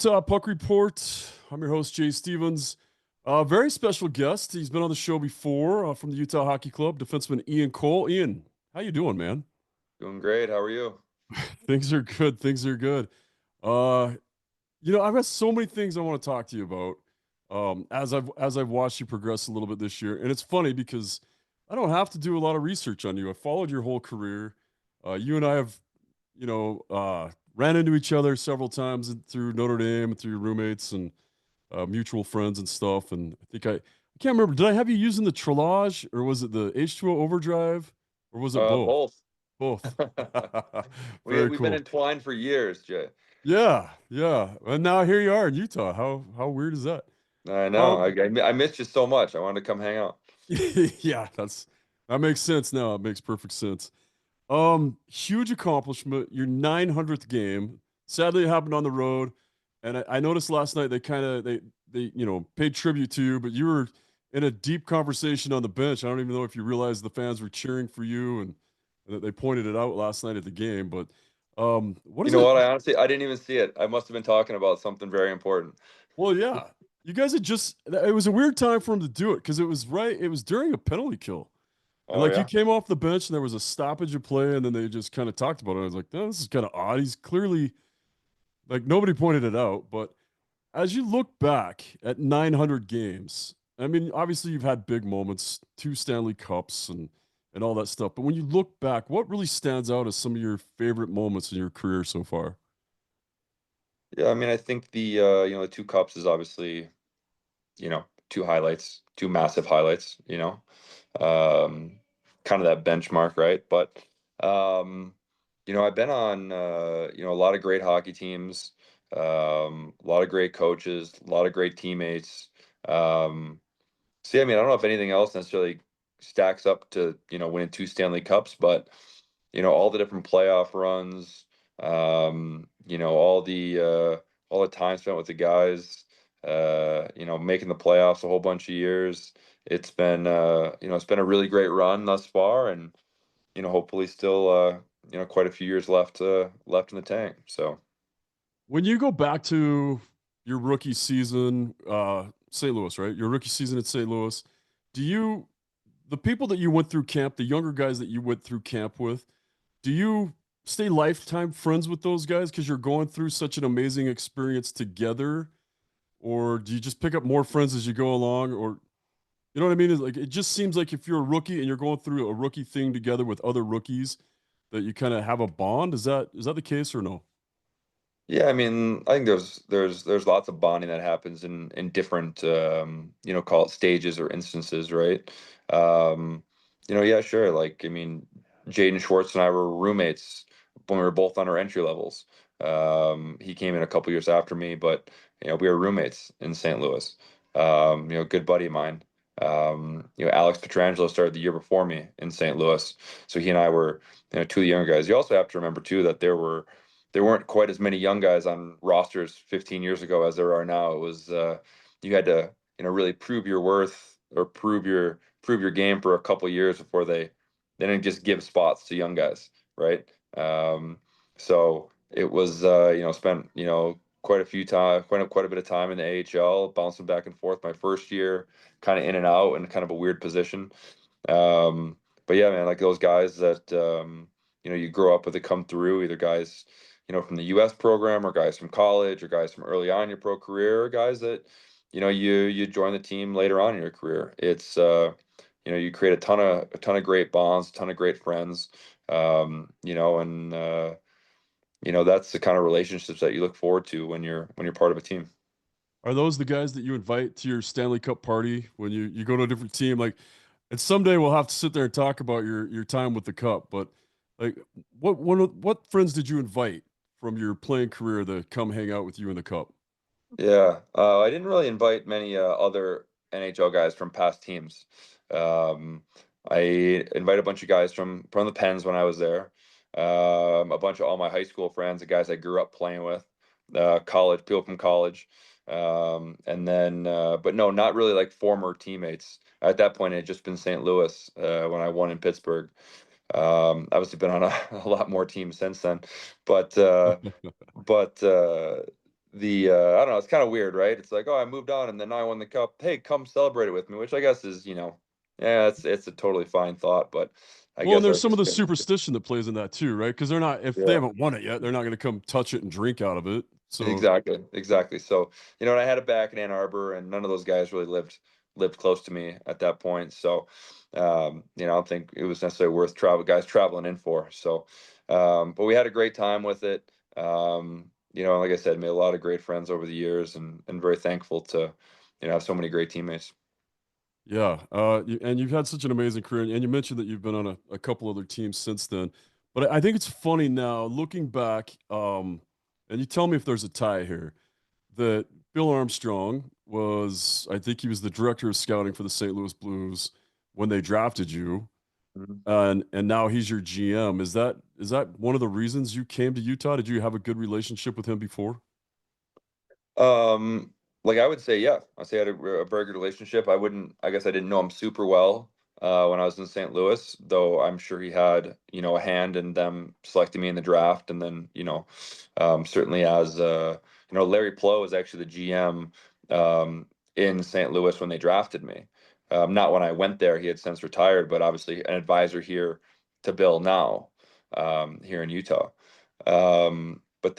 Utah Puck Report. I'm your host, Jay Stevens. Very special guest. He's been on the show before from the Utah Hockey Club, defenseman Ian Cole. Ian, how you doing, man? Doing great. How are you? Things are good. Things are good. Uh, I've got so many things I want to talk to you about. As I've watched you progress a little bit this year, and it's funny because I don't have to do a lot of research on you. I followed your whole career. You and I have, ran into each other several times through Notre Dame and through your roommates and mutual friends and stuff. And I can't remember. Did I have you using the Trelage or was it the H2O Overdrive or was it both? Both. Both. We Very we've been cool. entwined for years, Jay. Yeah, yeah. And now here you are in Utah. How weird is that? I know. Um, I missed you so much. I wanted to come hang out. yeah, that makes sense now. It makes perfect sense. Huge accomplishment. Your 900th game. Sadly, it happened on the road, and I noticed last night they paid tribute to you, but you were in a deep conversation on the bench. I don't even know if you realized the fans were cheering for you, and that they pointed it out last night at the game. But what You is know it? what? I didn't even see it. I must have been talking about something very important. Well, yeah, you guys had just. It was a weird time for him to do it because it was right. It was during a penalty kill. And Oh like you yeah. came off the bench and there was a stoppage of play, and then they just kind of talked about it. I was like, oh, this is kind of odd. He's clearly like nobody pointed it out. But as you look back at 900 games, I mean, obviously you've had big moments, two Stanley Cups and all that stuff. But when you look back, what really stands out as some of your favorite moments in your career so far? Yeah, I mean, I think the two cups is obviously, two highlights, two massive highlights, Um kind of that benchmark, right? But um I've been on a lot of great hockey teams, a lot of great coaches, a lot of great teammates. Um See, I mean, I don't know if anything else necessarily stacks up to, winning two Stanley Cups, but all the different playoff runs, all the time spent with the guys, making the playoffs a whole bunch of years. It's been a really great run thus far, and hopefully still quite a few years left in the tank. So When you go back to your rookie season, St. Louis, right? Your rookie season at St. Louis, do you the people that you went through camp, the younger guys that you went through camp with, do you stay lifetime friends with those guys because you're going through such an amazing experience together? Or do you just pick up more friends as you go along? Or you know what I mean? It's like it just seems like if you're a rookie and you're going through a rookie thing together with other rookies, that you kind of have a bond. Is that the case or no? yeah, I mean, I think there's lots of bonding that happens in different call it stages or instances, right? Yeah, sure. Like, I mean, Jaden Schwartz and I were roommates when we were both on our entry levels. He came in a couple years after me, but we were roommates in St. Louis. Good buddy of mine. Alex Petrangelo started the year before me in St. Louis, so he and I were two of the younger guys. You also have to remember too that there weren't quite as many young guys on rosters 15 years ago as there are now. It was you had to really prove your worth or prove your game for a couple years before they didn't just give spots to young guys, right? So it was spent quite a bit of time in the AHL, bouncing back and forth my first year, kind of in and out, and kind of a weird position. But yeah, man, like those guys that you grow up with that come through, either guys from the U.S. program or guys from college or guys from early on in your pro career or guys that you join the team later on in your career. It's you create a ton of great bonds, a ton of great friends, and that's the kind of relationships that you look forward to when you're part of a team. Are those the guys that you invite to your Stanley Cup party when you go to a different team? Like, and someday we'll have to sit there and talk about your time with the cup. But like, what friends did you invite from your playing career to come hang out with you in the cup? Yeah, I didn't really invite many other NHL guys from past teams. Um, I invited a bunch of guys from the Pens when I was there. A bunch of all my high school friends, the guys I grew up playing with, college people from college, and then but no, not really like former teammates. At that point, it had just been St. Louis when I won in Pittsburgh. Obviously, been on a lot more teams since then, but but I don't know, it's kind of weird, right? It's like, oh, I moved on and then now I won the cup. Hey, come celebrate it with me, which I guess is, yeah, it's a totally fine thought, but I Well, and guess I there's was some of just the gonna, superstition that plays in that too, right? Because they're not, if they yeah. haven't won it yet, they're not going to come touch it and drink out of it. So, Exactly, exactly. So, and I had it back in Ann Arbor, and none of those guys really lived close to me at that point. So, I don't think it was necessarily worth guys traveling in for. So, but we had a great time with it. Like I said, made a lot of great friends over the years, and very thankful to, have so many great teammates. yeah. And you've had such an amazing career. And you mentioned that you've been on a couple other teams since then. But I think it's funny now looking back, and you tell me if there's a tie here, that Bill Armstrong was, I think he was the director of scouting for the St. Louis Blues when they drafted you. Mhm. And now he's your GM. Is that one of the reasons you came to Utah? Did you have a good relationship with him before? Um, like I would say, yeah, I'd say I had a very good relationship. I guess I didn't know him super well when I was in St. Louis, though I'm sure he had, a hand in them selecting me in the draft. And then, certainly as, Larry Plow was actually the GM in St. Louis when they drafted me. Not when I went there, he had since retired, but obviously an advisor here to Bill now, here in Utah. But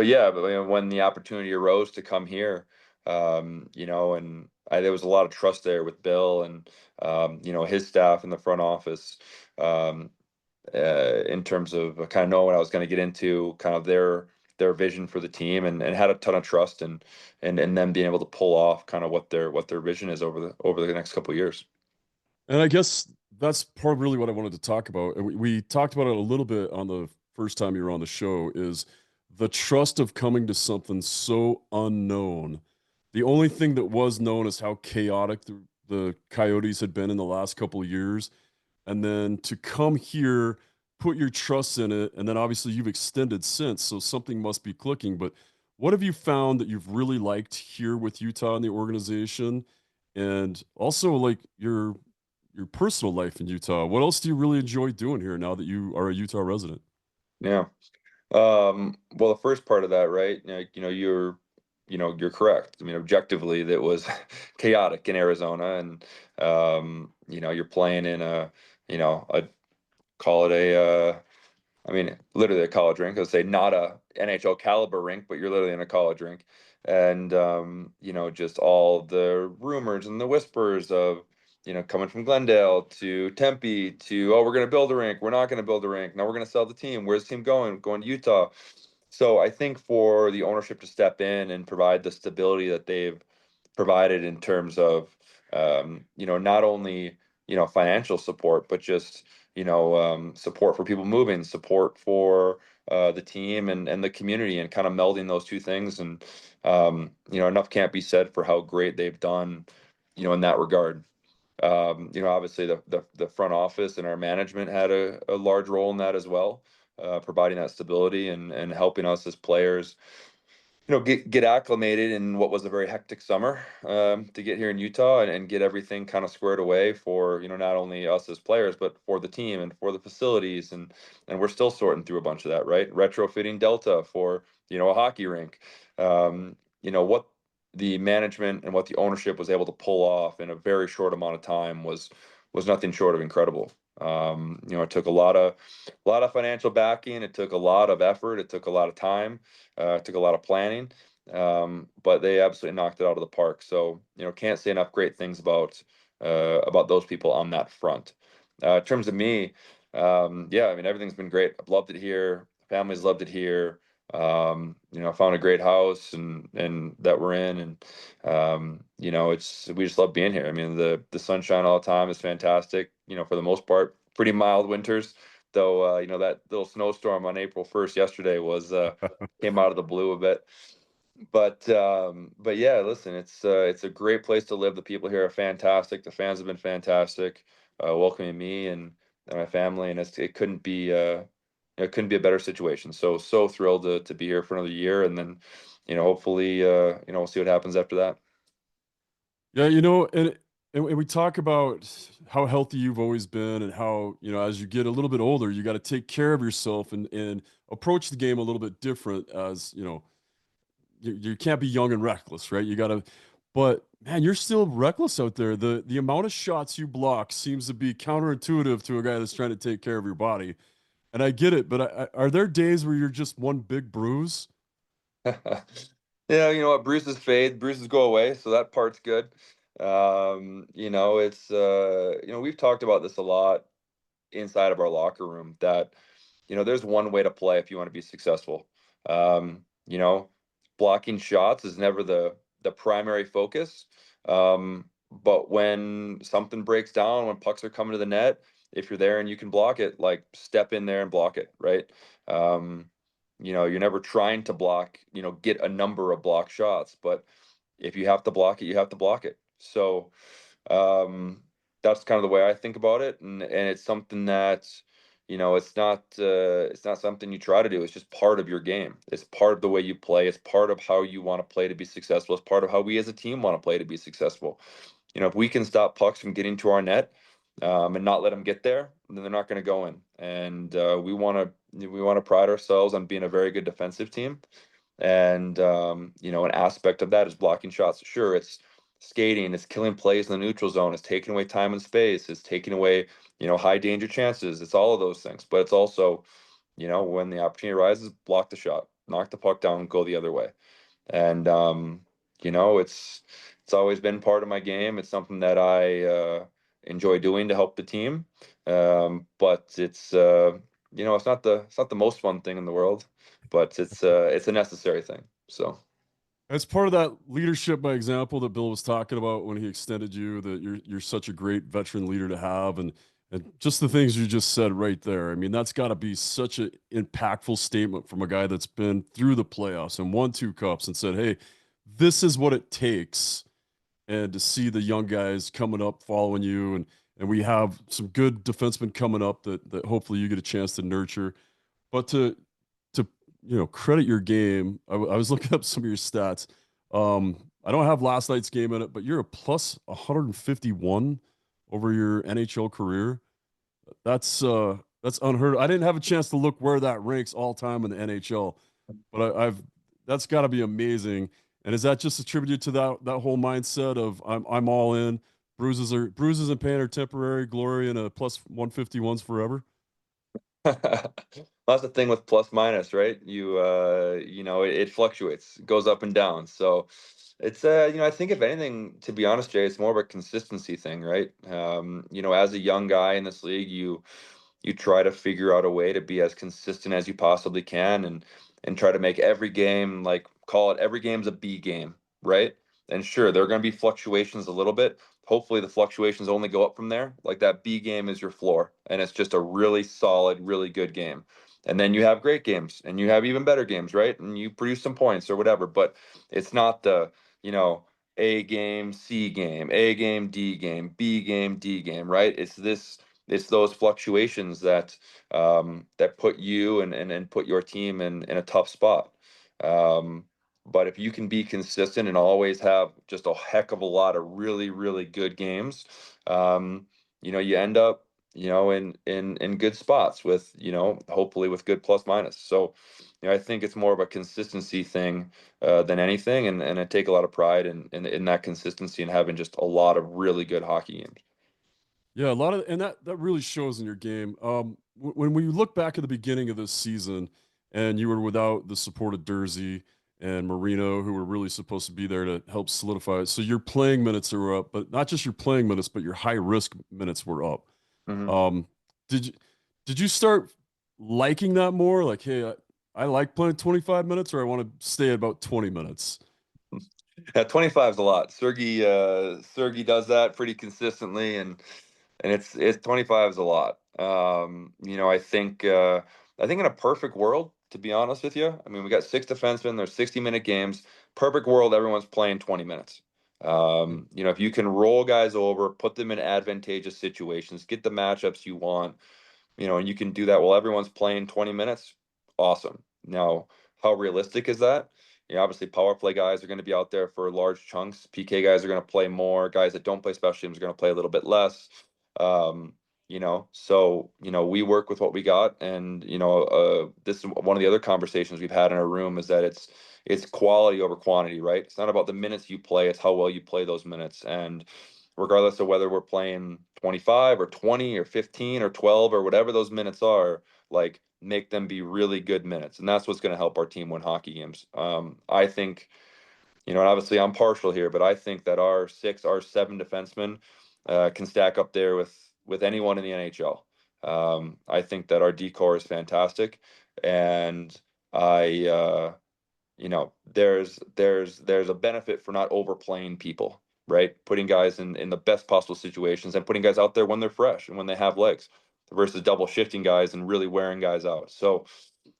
yeah, when the opportunity arose to come here, and there was a lot of trust there with Bill and his staff in the front office, um, in terms of kind of knowing what I was going to get into, kind of their vision for the team, and had a ton of trust and them being able to pull off kind of what their vision is over the next couple of years. And I guess that's part of really what I wanted to talk about. And we talked about it a little bit on the first time you were on the show is the trust of coming to something so unknown. The only thing that was known is how chaotic the Coyotes had been in the last couple of years. And then to come here, put your trust in it, and then obviously you've extended since, so something must be clicking. But what have you found that you've really liked here with Utah and the organization? And also like your personal life in Utah. What else do you really enjoy doing here now that you are a Utah resident? Yeah. Well, the first part of that, right? You're correct. I mean, objectively, that was chaotic in Arizona, and you're playing in a call it I mean, literally a college rink. I'd say not a NHL caliber rink, but you're literally in a college rink. And just all the rumors and the whispers of, coming from Glendale to Tempe to, oh, we're gonna build a rink, we're not gonna build a rink, now we're gonna sell the team. Where's the team going? Going to Utah. So I think for the ownership to step in and provide the stability that they've provided in terms of not only financial support, but just support for people moving, support for the team and the community, and kind of melding those two things. And enough can't be said for how great they've done, in that regard. Obviously the front office and our management had a large role in that as well, providing that stability and helping us as players get acclimated in what was a very hectic summer, to get here in Utah and get everything kind of squared away for not only us as players but for the team and for the facilities, and we're still sorting through a bunch of that, right? Retrofitting Delta for a hockey rink. What the management and what the ownership was able to pull off in a very short amount of time was nothing short of incredible. It took a lot of financial backing. It took a lot of effort. It took a lot of time. It took a lot of planning, but they absolutely knocked it out of the park. So can't say enough great things about those people on that front. In terms of me, yeah, I mean everything's been great. I've loved it here. Family's loved it here. I found a great house and that we're in, and it's we just love being here. I mean the sunshine all the time is fantastic. For the most part, pretty mild winters. Though that little snowstorm on April 1st yesterday was came out of the blue a bit. But yeah, listen, it's a great place to live. The people here are fantastic. The fans have been fantastic, welcoming me and my family, and it couldn't be a better situation. So thrilled to be here for another year, and then hopefully we'll see what happens after that. Yeah, and we talk about how healthy you've always been and how, as you get a little bit older, you got to take care of yourself and approach the game a little bit different as, you can't be young and reckless, right? You got to, but man, you're still reckless out there. The amount of shots you block seems to be counterintuitive to a guy that's trying to take care of your body. And I get it, but are there days where you're just one big bruise? Yeah, you know what? Bruises fade, bruises go away, so that part's good. It's we've talked about this a lot inside of our locker room that there's one way to play if you want to be successful. You know, blocking shots is never the primary focus. But when something breaks down, when pucks are coming to the net, if you're there and you can block it, like step in there and block it, right? Um, you're never trying to block, get a number of block shots, but if you have to block it, you have to block it. So um, that's kind of the way I think about it, and it's something that it's not something you try to do. It's just part of your game. It's part of the way you play. It's part of how you want to play to be successful. It's part of how we as a team want to play to be successful. If we can stop pucks from getting to our net, and not let them get there, then they're not going to go in. And we want to pride ourselves on being a very good defensive team. And an aspect of that is blocking shots. Sure, it's skating, it's killing plays in the neutral zone, it's taking away time and space, it's taking away, high danger chances. It's all of those things. But it's also, when the opportunity arises, block the shot, knock the puck down, go the other way. And it's always been part of my game. It's something that I enjoy doing to help the team. But it's not the most fun thing in the world, but it's a necessary thing. So. As part of that leadership by example that Bill was talking about when he extended you, that you're such a great veteran leader to have, and just the things you just said right there. I mean, that's got to be such an impactful statement from a guy that's been through the playoffs and won two cups and said, "Hey, this is what it takes." And to see the young guys coming up following you, and we have some good defensemen coming up that hopefully you get a chance to nurture. But to credit your game, I was looking up some of your stats. I don't have last night's game in it, but you're a plus 151 over your NHL career. That's unheard of. I didn't have a chance to look where that ranks all time in the NHL, but I've that's got to be amazing. And is that just attributed to that whole mindset of I'm all in? Bruises and pain are temporary, glory and a plus 151's forever. That's the thing with plus minus, right? It fluctuates, goes up and down. So it's I think if anything, to be honest, Jay, it's more of a consistency thing, right? As a young guy in this league, you try to figure out a way to be as consistent as you possibly can, and try to make every game, like, call it every game's a B game, right? And sure, there are going to be fluctuations a little bit. Hopefully the fluctuations only go up from there. Like, that B game is your floor, and it's just a really solid, really good game. And then you have great games, and you have even better games, right? And you produce some points or whatever, but it's not the, A game, C game, A game, D game, B game, D game, right? It's those fluctuations that put you and put your team in a tough spot. Um, but if you can be consistent and always have just a heck of a lot of really, really good games, you end up, in good spots with, hopefully with good plus minus. So, I think it's more of a consistency thing than anything, and I take a lot of pride in that consistency and having just a lot of really good hockey games. Yeah, a lot of, and that really shows in your game. When we look back at the beginning of this season, and you were without the support of Dersey and Marino, who were really supposed to be there to help solidify it. So your playing minutes are up, but not just your playing minutes, but your high risk minutes were up. Mhm. Um, did you did you start liking that more? Like, hey, I like playing 25 minutes, or I want to stay at about 20 minutes. Yeah, 25 is a lot. Sergey does that pretty consistently, and it's 25 is a lot. I think in a perfect world, to be honest with you, I mean, we got six defensemen, there's 60-minute games. Perfect world, everyone's playing 20 minutes. If you can roll guys over, put them in advantageous situations, get the matchups you want, and you can do that while everyone's playing 20 minutes, awesome. Now, how realistic is that? Obviously, power play guys are going to be out there for large chunks. PK guys are going to play more. Guys that don't play special teams are going to play a little bit less. So we work with what we got, and this is one of the other conversations we've had in our room, is that it's quality over quantity, right? It's not about the minutes you play, it's how well you play those minutes. And regardless of whether we're playing 25 or 20 or 15 or 12 or whatever those minutes are, like make them be really good minutes. And that's what's going to help our team win hockey games. I think, and obviously I'm partial here, but I think that our 7 defensemen can stack up there with anyone in the NHL. I think that our decor is fantastic, and I, there's a benefit for not overplaying people, right? Putting guys in the best possible situations and putting guys out there when they're fresh and when they have legs, versus double shifting guys and really wearing guys out. So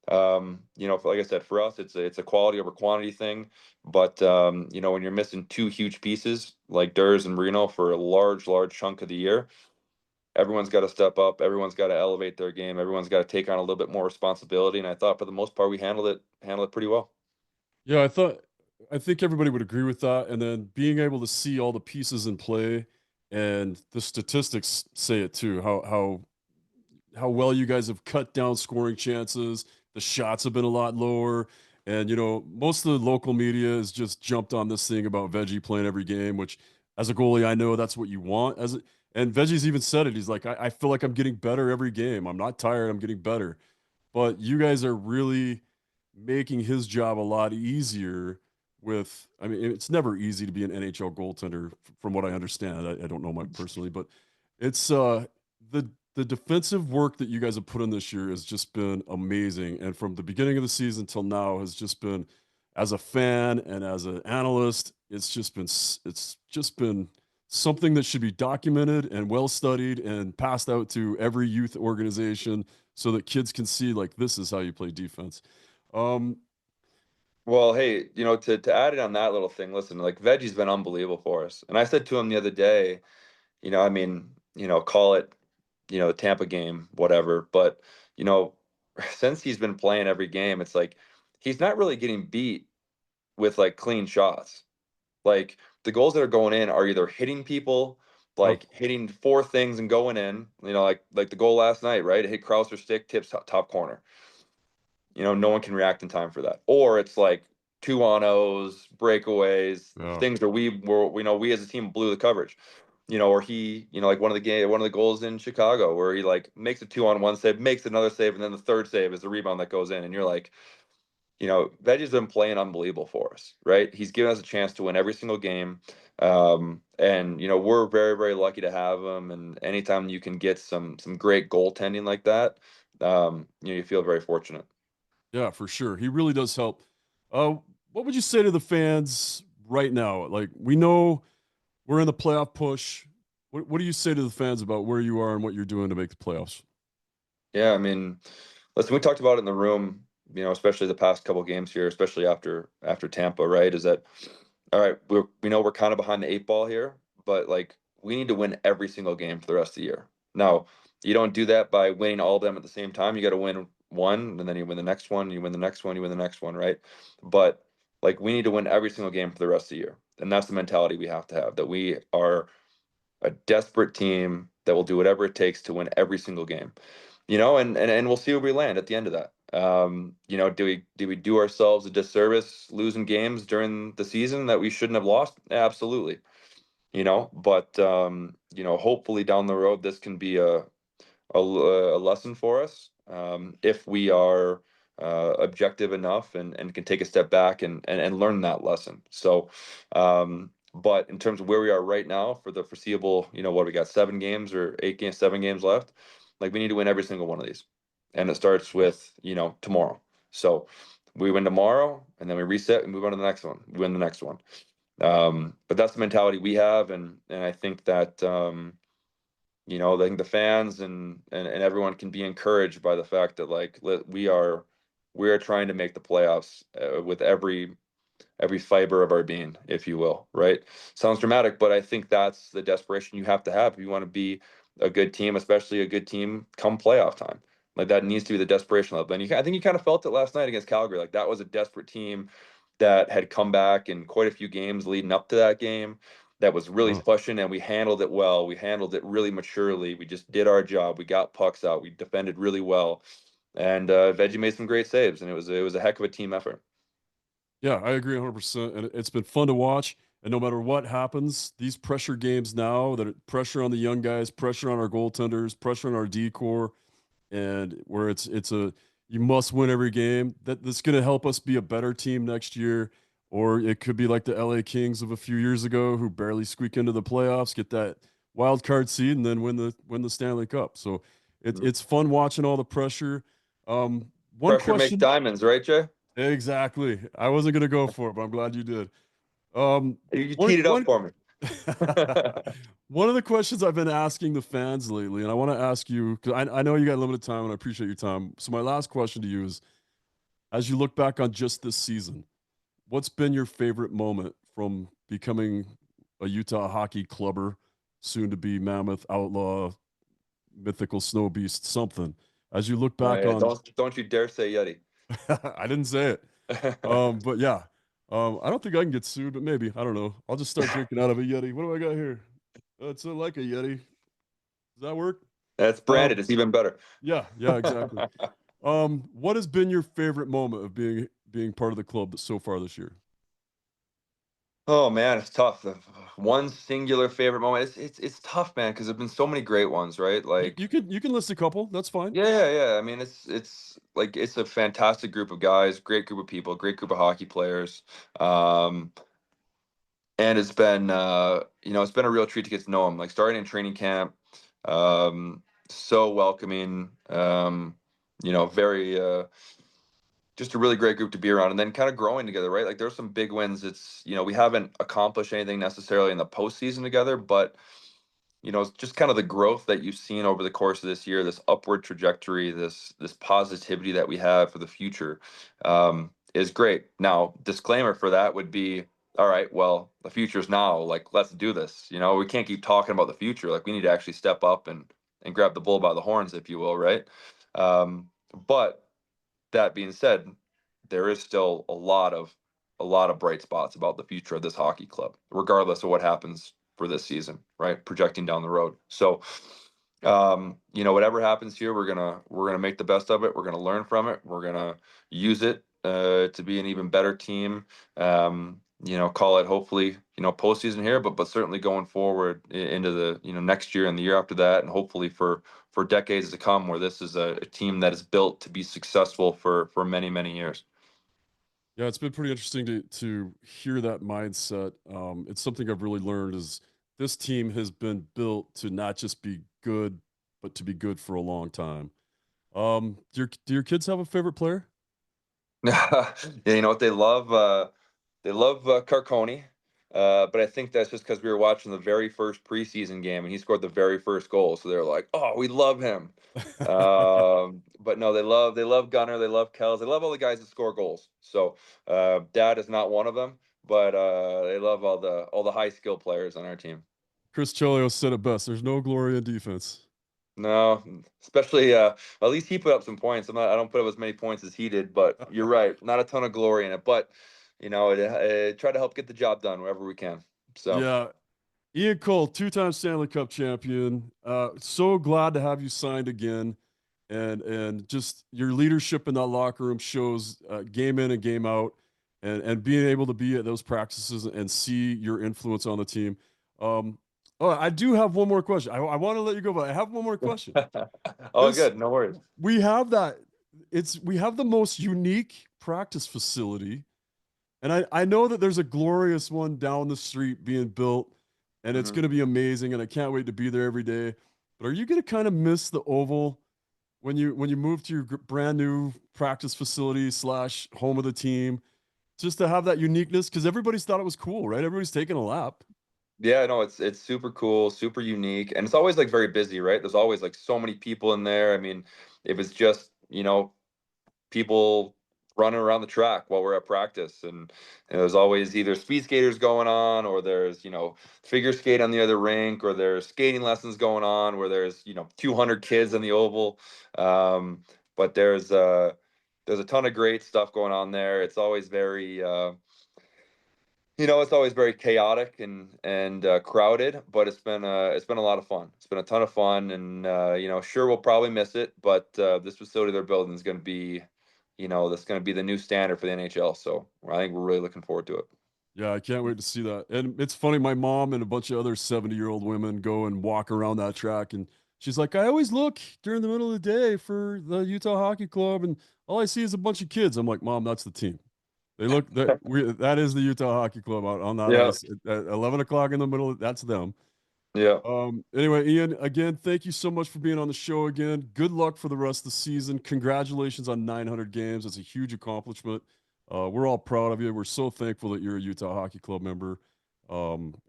like I said, for us, it's a quality over quantity thing. But when you're missing 2 huge pieces like Durs and Reno for a large chunk of the year, everyone's got to step up. Everyone's got to elevate their game. Everyone's got to take on a little bit more responsibility. And I thought for the most part we handled it pretty well. Yeah, I think everybody would agree with that. And then being able to see all the pieces in play and the statistics say it too, how well you guys have cut down scoring chances. The shots have been a lot lower. And, most of the local media has just jumped on this thing about Veggie playing every game, which as a goalie, I know that's what you want. And Veggie's even said it. He's like, I feel like I'm getting better every game. I'm not tired. I'm getting better. But you guys are really making his job a lot easier I mean, it's never easy to be an NHL goaltender from what I understand. I don't know Mike personally, but it's the the defensive work that you guys have put in this year has just been amazing. And from the beginning of the season till now has just been, as a fan and as an analyst, it's just been something that should be documented and well studied and passed out to every youth organization so that kids can see like this is how you play defense. Um, Well, hey, to add it on that little thing, listen, like Veggie's been unbelievable for us. And I said to him the other day, I mean, call it, the Tampa game, whatever. But, you know, since he's been playing every game, it's like he's not really getting beat with like clean shots. Like the goals that are going in are either hitting people, oh, like hitting 4 things and going in, like the goal last night, right? It hit Krauser stick, tips top corner. No one can react in time for that. Or it's like 2-on-0s, breakaways, yeah. things where we as a team blew the coverage. Or he, like one of the goals in Chicago where he like makes a 2-on-1 save, makes another save, and then the third save is the rebound that goes in. And you're like, Veggie's been playing unbelievable for us, right? He's given us a chance to win every single game. And we're very, very lucky to have him. And anytime you can get some great goaltending like that, you feel very fortunate. Yeah, for sure. He really does help. Uh, what would you say to the fans right now? Like, we know we're in the playoff push. What do you say to the fans about where you are and what you're doing to make the playoffs? Yeah, I mean, listen, we talked about it in the room, especially the past couple games here, especially after Tampa, right? Is that all right? We know we're kind of behind the 8 ball here, but like we need to win every single game for the rest of the year. Now, you don't do that by winning all of them at the same time. You got to win one, and then you win the next one, you win the next one, you win the next one, right? But like we need to win every single game for the rest of the year. And that's the mentality we have to have, that we are a desperate team that will do whatever it takes to win every single game. And we'll see where we land at the end of that. Do we do ourselves a disservice losing games during the season that we shouldn't have lost? Absolutely. But hopefully down the road this can be a lesson for us, if we are objective enough and can take a step back and learn that lesson. So, but in terms of where we are right now for the foreseeable, what we got, 7 games or 8 games, 7 games left, like we need to win every single one of these, and it starts with tomorrow. So we win tomorrow, and then we reset and move on to the next one. We win the next one. But that's the mentality we have, and I think that I think the fans and everyone can be encouraged by the fact that like we are trying to make the playoffs with every fiber of our being, if you will, right? Sounds dramatic, but I think that's the desperation you have to have if you want to be a good team, especially a good team come playoff time. Like that needs to be the desperation level. And I think you kind of felt it last night against Calgary. Like that was a desperate team that had come back in quite a few games leading up to that game, that was really Oh, pushing, and we handled it well. We handled it really maturely. We just did our job. We got pucks out. We defended really well. And Veggie made some great saves, and it was a heck of a team effort. Yeah, I agree 100%. And it's been fun to watch. And no matter what happens, these pressure games now pressure on the young guys, pressure on our goaltenders, pressure on our decor, and where it's a you must win every game. That's going to help us be a better team next year. Or it could be like the LA Kings of a few years ago, who barely squeak into the playoffs, get that wild card seed, and then win the Stanley Cup. So Mhm. it's fun watching all the pressure. One Pressure makes question. diamonds, right, Jay? Exactly. I wasn't gonna go for it, but I'm glad you did. You One teed it up one for me. one of the questions I've been asking the fans lately, and I want to ask you because I know you got limited time and I appreciate your time. So my last question to you is, as you look back on just this season, what's been your favorite moment from becoming a Utah hockey clubber, soon to be Mammoth Outlaw, mythical snow beast, something? As you look back Yeah, on, don't you dare say Yeti. I didn't say it. But yeah, I don't think I can get sued, but maybe I don't know. I'll just start drinking out of a Yeti. What do I got here? It's like a Yeti. Does that work? That's branded. Um, It's even better. yeah, yeah, exactly. What has been your favorite moment of being part of the club so far this year? Oh man, it's tough. The one singular favorite moment. It's tough, man, because there've been so many great ones, right? You can list a couple. That's fine. Yeah, yeah, yeah. I mean, it's like it's a fantastic group of guys, great group of people, great group of hockey players. Um, and it's been it's been a real treat to get to know them. Like starting in training camp, so welcoming. Very just a really great group to be around, and then kind of growing together, right? Like there's some big wins. It's we haven't accomplished anything necessarily in the postseason together, but it's just kind of the growth that you've seen over the course of this year, this upward trajectory, this positivity that we have for the future, is great. Now, disclaimer for that would be, all right, well, the future's now. Like, let's do this. We can't keep talking about the future. Like, we need to actually step up and grab the bull by the horns, if you will, right? But that being said, there is still a lot of bright spots about the future of this hockey club, regardless of what happens for this season, right? Projecting down the road. So, whatever happens here, we're gonna make the best of it. We're gonna learn from it. We're gonna use it to be an even better team. Call it hopefully postseason here, but certainly going forward into the next year and the year after that, and hopefully for decades to come, where this is a team that is built to be successful for many many years. Yeah, it's been pretty interesting to hear that mindset. It's something I've really learned is this team has been built to not just be good, but to be good for a long time. Do your kids have a favorite player? Yeah, you know what they love? They love Carconi, but I think that's just because we were watching the very first preseason game and he scored the very first goal, so they're like, "Oh, we love him." But no, they love Gunner, they love Kells, they love all the guys that score goals. So Dad is not one of them, but they love all the high skill players on our team. Chris Chelios said it best. There's no glory in defense. No, especially at least he put up some points. I don't put up as many points as he did, but you're right. Not a ton of glory in it, but try to help get the job done wherever we can. So Yeah, Ian Cole, two-time Stanley Cup champion. So glad to have you signed again, and just your leadership in that locker room shows game in and game out, and being able to be at those practices and see your influence on the team. Um, oh, I do have one more question. I want to let you go, but I have one more question. oh, This good. No worries. we have that. We have the most unique practice facility, and I know that there's a glorious one down the street being built, and it's hmm going to be amazing, and I can't wait to be there every day. But are you going to kind of miss the Oval when you move to your brand new practice facility slash home of the team, just to have that uniqueness? Because everybody's thought it was cool, right? Everybody's taking a lap. Yeah, no, it's super cool, super unique, and it's always like very busy, right? There's always like so many people in there. I mean, if it's just people running around the track while we're at practice, and there's always either speed skaters going on, or there's figure skate on the other rink, or there's skating lessons going on where there's 200 kids in the oval. But there's a ton of great stuff going on there. It's always very chaotic and crowded, but it's been a lot of fun. It's been a ton of fun, and sure, we'll probably miss it, but this facility they're building is going to be that's going to be the new standard for the NHL. So I think we're really looking forward to it. Yeah, I can't wait to see that. And it's funny, my mom and a bunch of other 70-year-old women go and walk around that track, and she's like, I always look during the middle of the day for the Utah Hockey Club, and all I see is a bunch of kids. I'm like, Mom, that's the team. They look that is the Utah Hockey Club out on that Yeah. ice at 11 o'clock in the middle. That's them. Yeah. Anyway, Ian, again, thank you so much for being on the show again. Good luck for the rest of the season. Congratulations on 900 games. It's a huge accomplishment. We're all proud of you. We're so thankful that you're a Utah Hockey Club member.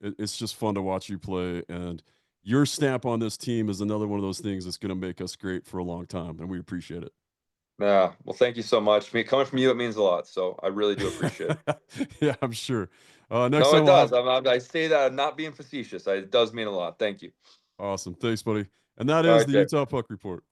It's just fun to watch you play, and your stamp on this team is another one of those things that's going to make us great for a long time, and we appreciate it. Yeah. Well, thank you so much. Coming from you, it means a lot. So I really do appreciate it. Yeah, I'm sure. Next No, time it we'll have. does. I say that I'm not being facetious. It does mean a lot. Thank you. Awesome. Thanks, buddy. And that All is right, the Jay. Utah Puck Report.